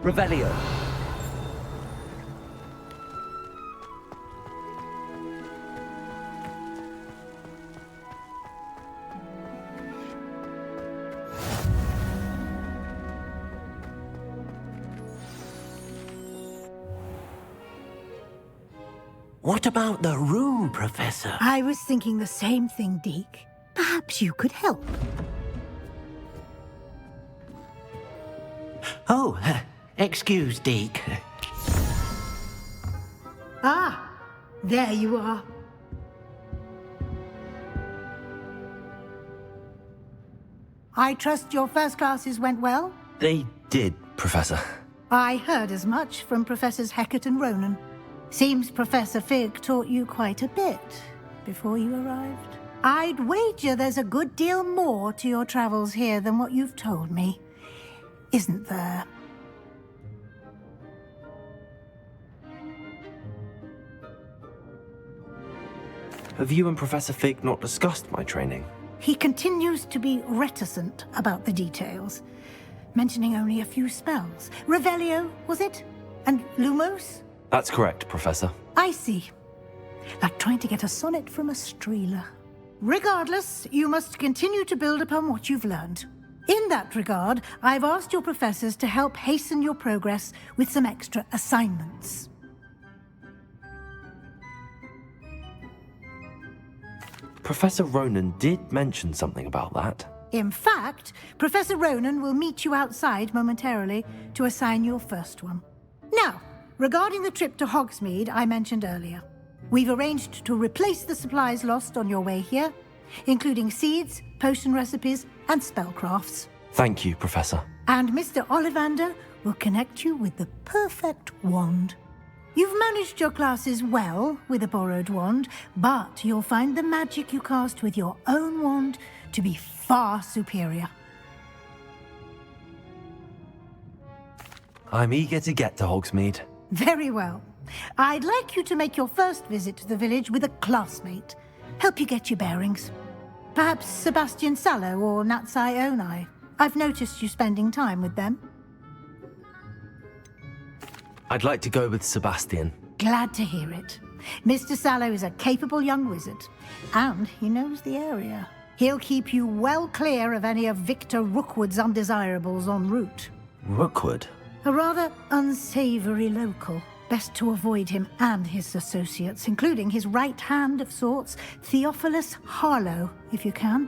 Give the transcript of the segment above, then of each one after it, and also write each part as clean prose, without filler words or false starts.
Revelio. What about the room, Professor? I was thinking the same thing, Deke. Perhaps you could help. Oh, excuse, Deke. Ah, there you are. I trust your first classes went well? They did, Professor. I heard as much from Professors Hecat and Ronan. Seems Professor Fig taught you quite a bit before you arrived. I'd wager there's a good deal more to your travels here than what you've told me. Isn't there? Have you and Professor Fig not discussed my training? He continues to be reticent about the details, mentioning only a few spells. Revelio, was it? And Lumos? That's correct, Professor. I see. Like trying to get a sonnet from a streeler. Regardless, you must continue to build upon what you've learned. In that regard, I've asked your professors to help hasten your progress with some extra assignments. Professor Ronan did mention something about that. In fact, Professor Ronan will meet you outside momentarily to assign your first one. Now, regarding the trip to Hogsmeade I mentioned earlier, we've arranged to replace the supplies lost on your way here, including seeds, potion recipes, and spellcrafts. Thank you, Professor. And Mr. Ollivander will connect you with the perfect wand. You've managed your classes well with a borrowed wand, but you'll find the magic you cast with your own wand to be far superior. I'm eager to get to Hogsmeade. Very well. I'd like you to make your first visit to the village with a classmate. Help you get your bearings. Perhaps Sebastian Sallow or Natsai Onai. I've noticed you spending time with them. I'd like to go with Sebastian. Glad to hear it. Mr. Sallow is a capable young wizard, and he knows the area. He'll keep you well clear of any of Victor Rookwood's undesirables en route. Rookwood? A rather unsavory local. Best to avoid him and his associates, including his right hand of sorts, Theophilus Harlow, if you can.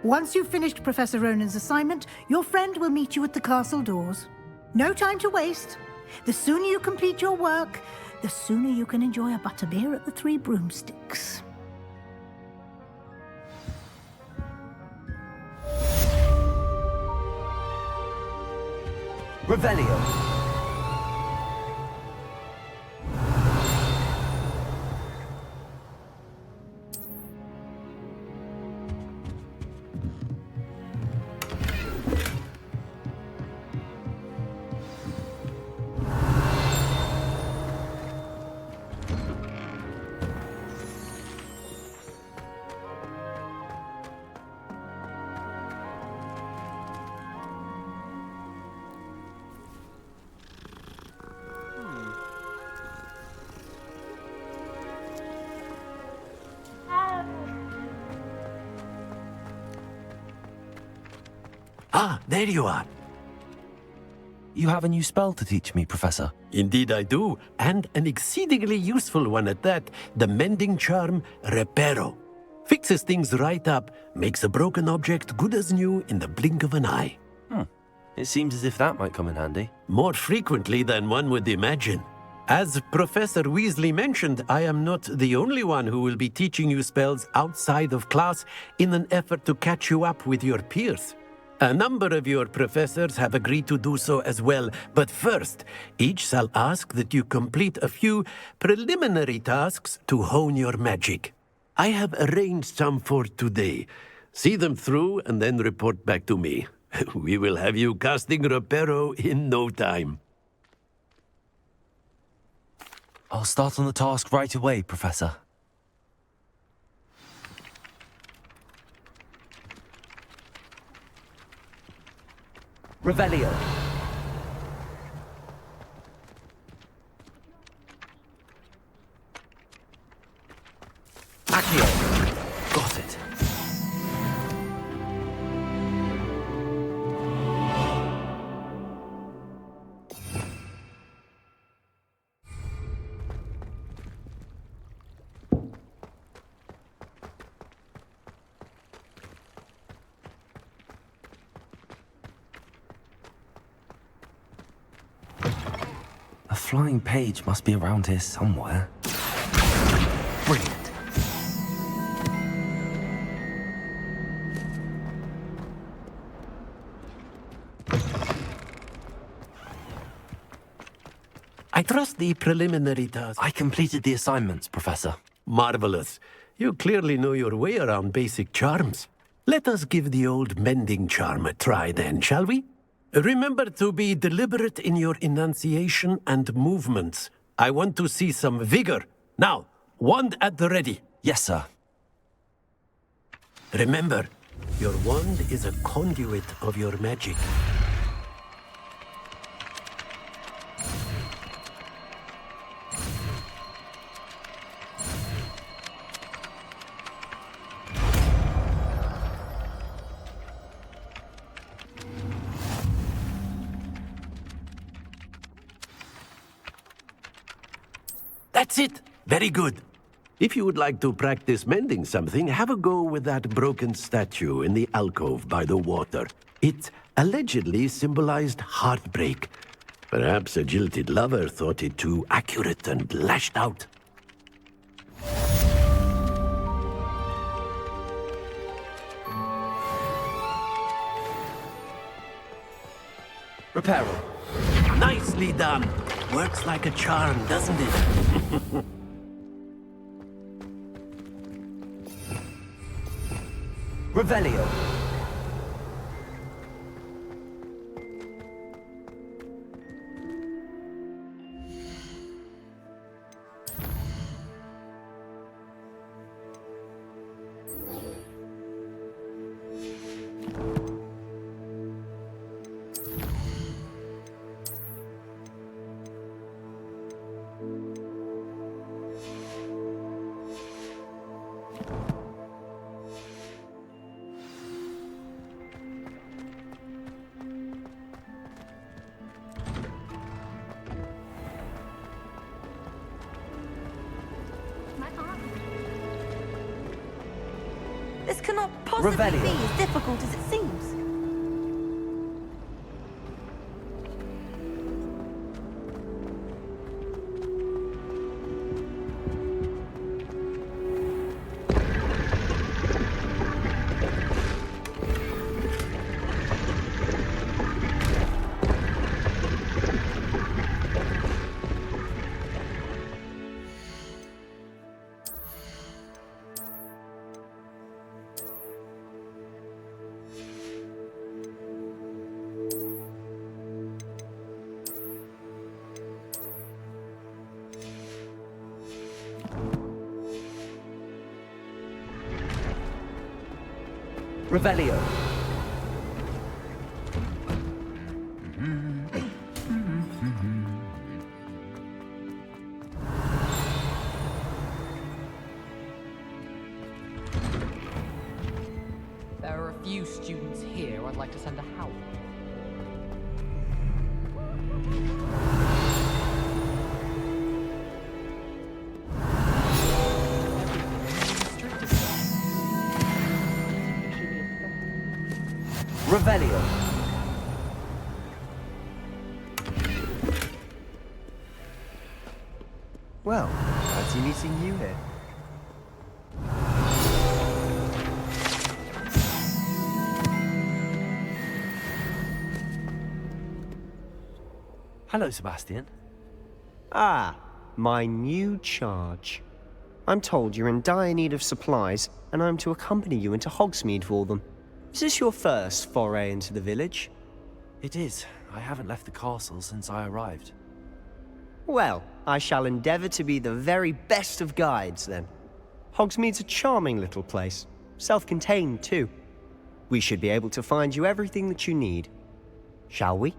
Once you've finished Professor Ronan's assignment, your friend will meet you at the castle doors. No time to waste. The sooner you complete your work, the sooner you can enjoy a butterbeer at the Three Broomsticks. Revelio. Ah, there you are. You have a new spell to teach me, Professor. Indeed I do, and an exceedingly useful one at that. The mending charm, Reparo. Fixes things right up, makes a broken object good as new in the blink of an eye. It seems as if that might come in handy. More frequently than one would imagine. As Professor Weasley mentioned, I am not the only one who will be teaching you spells outside of class in an effort to catch you up with your peers. A number of your professors have agreed to do so as well, but first, each shall ask that you complete a few preliminary tasks to hone your magic. I have arranged some for today. See them through and then report back to me. We will have you casting Reparo in no time. I'll start on the task right away, Professor. Revelio. Accio! Got it. A flying page must be around here somewhere. Brilliant. I trust the preliminary task. I completed the assignments, Professor. Marvelous. You clearly know your way around basic charms. Let us give the old mending charm a try then, shall we? Remember to be deliberate in your enunciation and movements. I want to see some vigor. Now, wand at the ready. Yes, sir. Remember, your wand is a conduit of your magic. That's it! Very good. If you would like to practice mending something, have a go with that broken statue in the alcove by the water. It allegedly symbolized heartbreak. Perhaps a jilted lover thought it too accurate and lashed out. Reparo. Nicely done! Works like a charm, doesn't it? Revelio. This cannot possibly Revelio. be as difficult as it seems. Revelio. There are a few students here I'd like to send a help. Revelio. Well, fancy meeting you here. Hello, Sebastian. Ah, my new charge. I'm told you're in dire need of supplies, and I'm to accompany you into Hogsmeade for them. Is this your first foray into the village? It is. I haven't left the castle since I arrived. Well, I shall endeavour to be the very best of guides, then. Hogsmeade's a charming little place. Self-contained, too. We should be able to find you everything that you need. Shall we?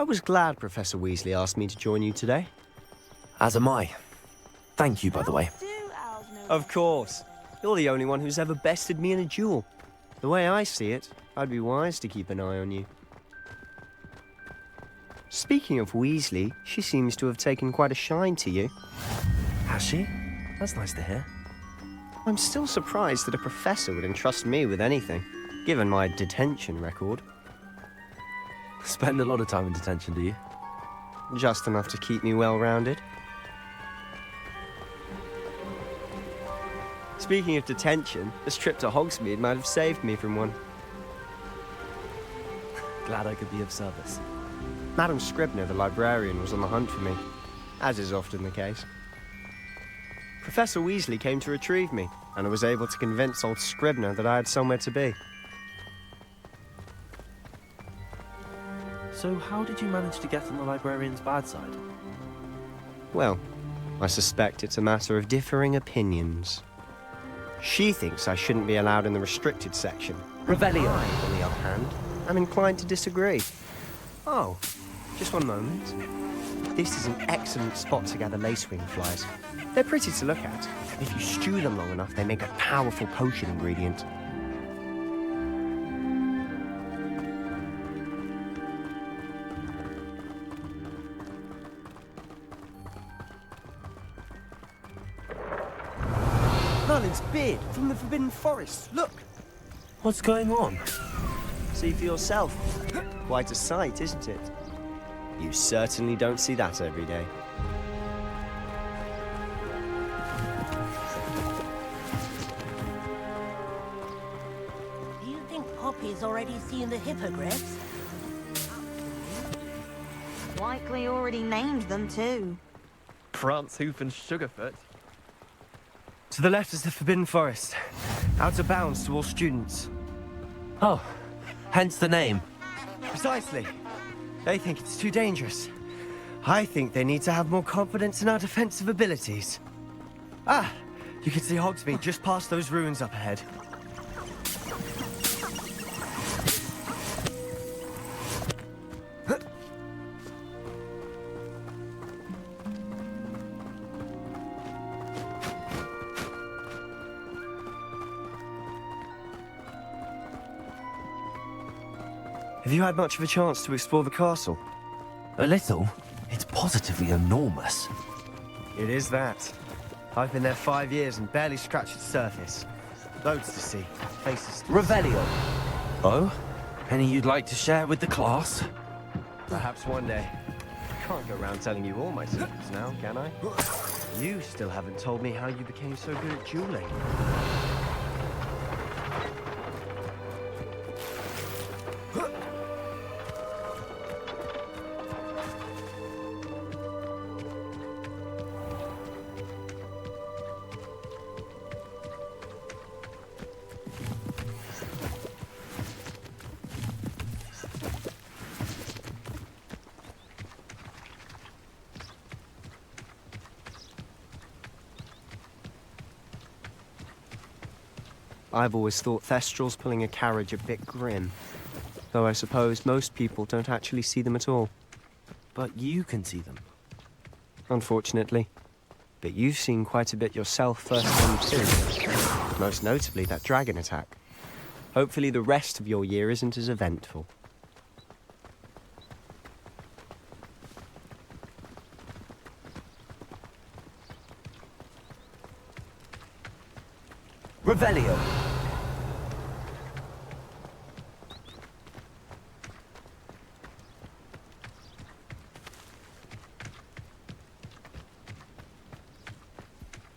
was glad Professor Weasley asked me to join you today. As am I. Thank you, by the way. Do owls know Of course. You're the only one who's ever bested me in a duel. The way I see it, I'd be wise to keep an eye on you. Speaking of Weasley, she seems to have taken quite a shine to you. Has she? That's nice to hear. I'm still surprised that a professor would entrust me with anything, given my detention record. Spend a lot of time in detention, do you? Just enough to keep me well-rounded. Speaking of detention, this trip to Hogsmeade might have saved me from one. Glad I could be of service. Madam Scribner, the librarian, was on the hunt for me, as is often the case. Professor Weasley came to retrieve me, and I was able to convince old Scribner that I had somewhere to be. So how did you manage to get on the librarian's bad side? Well, I suspect it's a matter of differing opinions. She thinks I shouldn't be allowed in the restricted section. Revelio. I, on the other hand, am inclined to disagree. Oh, just one moment. This is an excellent spot to gather lacewing flies. They're pretty to look at. If you stew them long enough, they make a powerful potion ingredient. Merlin's beard from the Forbidden Forest. Look! What's going on? See for yourself. Quite a sight, isn't it? You certainly don't see that every day. Do you think Poppy's already seen the hippogriffs? Likely already named them too. Prance, Hoof, and Sugarfoot. To the left is the Forbidden Forest. Out of bounds to all students. Oh, hence the name. Precisely. They think it's too dangerous. I think they need to have more confidence in our defensive abilities. Ah, you can see Hogsmeade just past those ruins up ahead. Have you had much of a chance to explore the castle? A little. It's positively enormous. It is that. I've been there 5 years and barely scratched the surface. Loads to see, places to Revelio. Oh? Any you'd like to share with the class? Perhaps one day. I can't go around telling you all my secrets now, can I? You still haven't told me how you became so good at dueling. I've always thought Thestrals pulling a carriage a bit grim. Though I suppose most people don't actually see them at all. But you can see them. Unfortunately. But you've seen quite a bit yourself firsthand too. Most notably that dragon attack. Hopefully the rest of your year isn't as eventful. Revelio.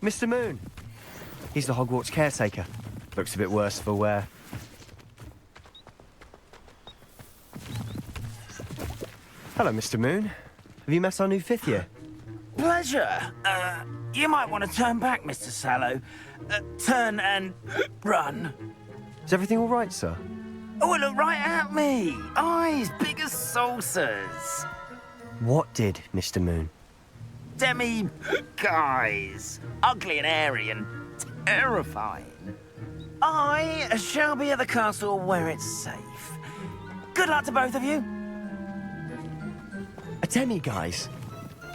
Mr. Moon! He's the Hogwarts caretaker. Looks a bit worse for wear. Hello, Mr. Moon. Have you met our new fifth year? Pleasure. You might want to turn back, Mr. Sallow. Turn and run. Is everything all right, sir? Oh, look right at me. Eyes big as saucers. What did, Mr. Moon? Demi guys. Ugly and airy and terrifying. I shall be at the castle where it's safe. Good luck to both of you. A demi, guys.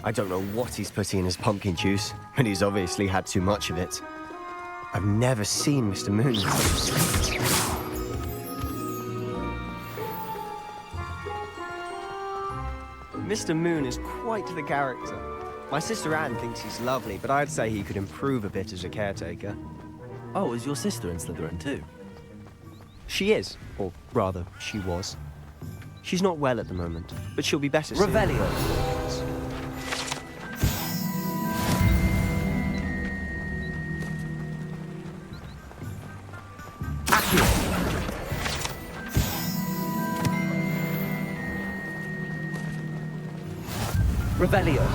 I don't know what he's putting in his pumpkin juice, but he's obviously had too much of it. I've never seen Mr. Moon. Mr. Moon is quite the character. My sister Anne thinks he's lovely, but I'd say he could improve a bit as a caretaker. Oh, is your sister in Slytherin too? She is, or rather, she was. She's not well at the moment, but she'll be better soon. Revelio. Revelio.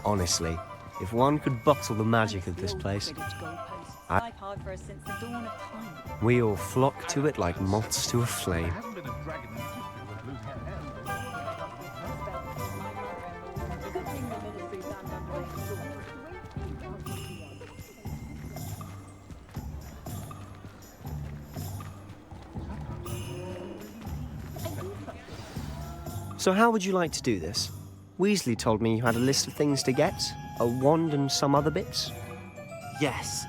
Honestly, if one could bottle the magic of this place, we all flock to it like moths to a flame. So how would you like to do this? Weasley told me you had a list of things to get, a wand and some other bits. Yes.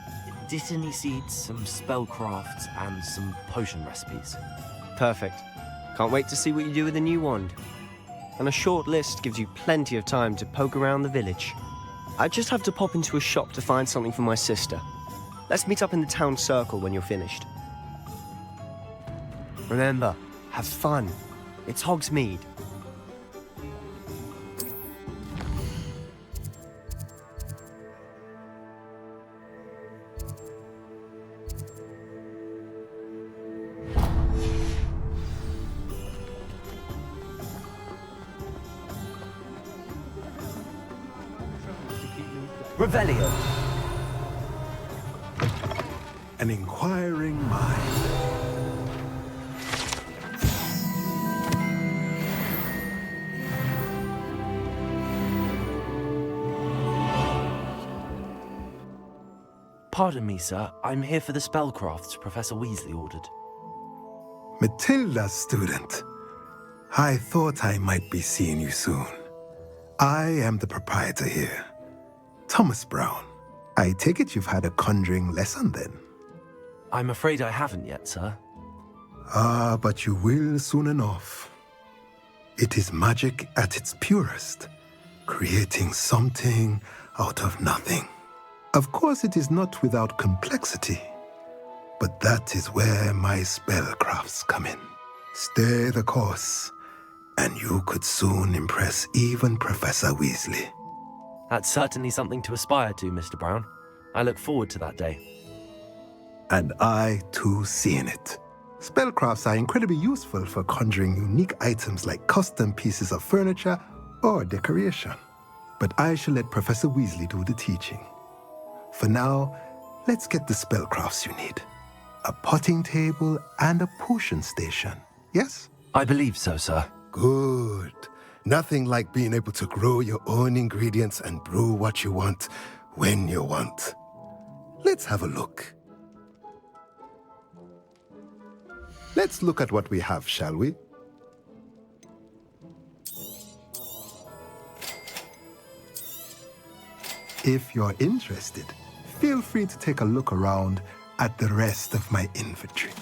Dittany seeds, some spellcrafts, and some potion recipes. Perfect. Can't wait to see what you do with the new wand. And a short list gives you plenty of time to poke around the village. I just have to pop into a shop to find something for my sister. Let's meet up in the town circle when you're finished. Remember, have fun. It's Hogsmeade. Revelio. An inquiring mind. Pardon me, sir. I'm here for the spellcrafts Professor Weasley ordered. Matilda's student. I thought I might be seeing you soon. I am the proprietor here, Thomas Brown. I take it you've had a conjuring lesson then? I'm afraid I haven't yet, sir. Ah, but you will soon enough. It is magic at its purest, creating something out of nothing. Of course, it is not without complexity, but that is where my spellcrafts come in. Stay the course, and you could soon impress even Professor Weasley. That's certainly something to aspire to, Mr. Brown. I look forward to that day. And I, too, seeing it. Spellcrafts are incredibly useful for conjuring unique items like custom pieces of furniture or decoration. But I shall let Professor Weasley do the teaching. For now, let's get the spellcrafts you need. A potting table and a potion station, yes? I believe so, sir. Good. Nothing like being able to grow your own ingredients and brew what you want when you want. Let's have a look. Let's look at what we have, shall we? If you're interested, feel free to take a look around at the rest of my inventory.